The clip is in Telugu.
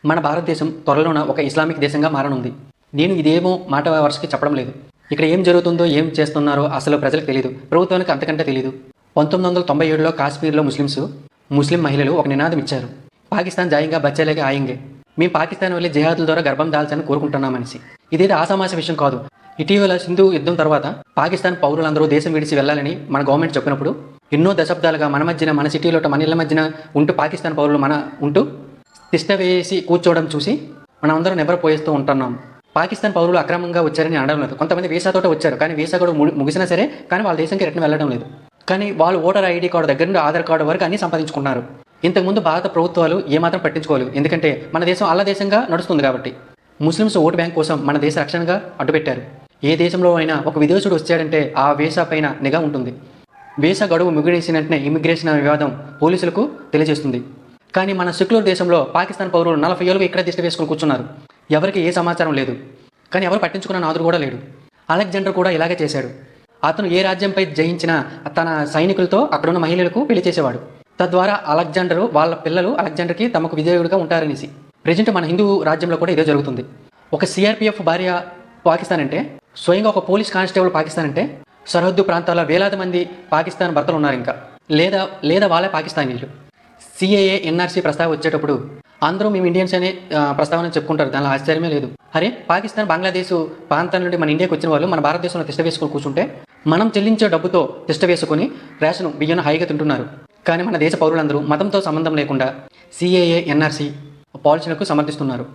మన భారతదేశం త్వరలోన ఒక ఇస్లామిక్ దేశంగా మారనుంది. నేను ఇదేమో మాట వరుసకి చెప్పడం లేదు. ఇక్కడ ఏం జరుగుతుందో, ఏం చేస్తున్నారో అసలు ప్రజలకు తెలీదు. ప్రభుత్వానికి అంతకంటే తెలీదు. 1997లో కాశ్మీర్లో ముస్లిం మహిళలు ఒక నినాదం ఇచ్చారు. పాకిస్తాన్ జాయింగా బచ్చేలేగా ఆయంగే. మేము పాకిస్తాన్ వెళ్ళి జిహాదుల ద్వారా గర్భం దాల్చాలని కోరుకుంటున్నామనేసి. ఇదేదో ఆసామాస విషయం కాదు. ఇటీవల సింధు యుద్ధం తర్వాత పాకిస్తాన్ పౌరులందరూ దేశం విడిచి వెళ్ళాలని మన గవర్నమెంట్ చెప్పినప్పుడు ఎన్నో దశాబ్దాలుగా మన మధ్యన, మన సిటీలో, మన ఇళ్ల మధ్యన ఉంటూ పాకిస్తాన్ పౌరులు ఉంటూ తిష్ట వేసి కూర్చోవడం చూసి మనం అందరం నివ్వరపోయేస్తూ ఉంటున్నాం. పాకిస్తాన్ పౌరులు అక్రమంగా వచ్చారని అనడం లేదు. కొంతమంది వీసాతోటే వచ్చారు, కానీ వీసా కూడా ముగిసినా సరే కానీ వాళ్ళ దేశంకి రిటర్న్ వెళ్ళడం లేదు. కానీ వాళ్ళు ఓటర్ ఐడి కార్డు దగ్గర నుండి ఆధార్ కార్డు వరకు అన్నీ సంపాదించుకున్నారు. ఇంతకుముందు భారత ప్రభుత్వాలు ఏమాత్రం పట్టించుకోలేదు. ఎందుకంటే మన దేశం అల్ల దేశంగా నడుస్తుంది కాబట్టి. ముస్లిమ్స్ ఓటు బ్యాంక్ కోసం మన దేశ రక్షణగా అడ్డుపెట్టారు. ఏ దేశంలో అయినా ఒక విదేశీయుడు వచ్చాడంటే ఆ వీసా పైన నిఘా ఉంటుంది. వీసా గడువు ముగిసిన వెంటనే ఇమిగ్రేషన్ వివాదం పోలీసులకు తెలియజేస్తుంది. కానీ మన సెక్యులర్ దేశంలో పాకిస్తాన్ పౌరులు 40 ఏళ్ళుగా ఇక్కడే తిష్ట వేసుకుని కూర్చున్నారు. ఎవరికి ఏ సమాచారం లేదు, కానీ ఎవరు పట్టించుకున్న నాదుడు కూడా లేడు. అలెగ్జాండర్ కూడా ఇలాగే చేశాడు. అతను ఏ రాజ్యంపై జయించినా తన సైనికులతో అక్కడున్న మహిళలకు పెళ్లి చేసేవాడు. తద్వారా అలెగ్జాండరు వాళ్ళ పిల్లలు అలెగ్జాండర్కి తమకు విధేయుడిగా ఉంటారనేసి. ప్రజెంట్ మన హిందూ రాజ్యంలో కూడా ఇదే జరుగుతుంది. ఒక సిఆర్పిఎఫ్ భార్య పాకిస్తాన్ అంటే, స్వయంగా ఒక పోలీస్ కానిస్టేబుల్ పాకిస్తాన్ అంటే, సరిహద్దు ప్రాంతాల్లో వేలాది మంది పాకిస్తాన్ భర్తలు ఉన్నారు ఇంకా. లేదా వాళ్ళే పాకిస్తానీలు. సిఏఏ ఎన్ఆర్సీ ప్రస్తావన వచ్చేటప్పుడు అందరూ మేము ఇండియన్స్ అనే ప్రస్తావన చెప్పుకుంటారు. దానిలో ఆశ్చర్యమే లేదు. అరే, పాకిస్తాన్, బంగ్లాదేశ్ ప్రాంతాల నుండి మన ఇండియాకి వచ్చిన వాళ్ళు మన భారతదేశంలో తిష్ట వేసుకొని కూర్చుంటే మనం చెల్లించే డబ్బుతో తిష్ట వేసుకొని రేషన్ బియ్యం హాయిగా తింటున్నారు. కానీ మన దేశ పౌరులందరూ మతంతో సంబంధం లేకుండా సిఏఏ ఎన్ఆర్సీ పాలసీలకు సమర్థిస్తున్నారు.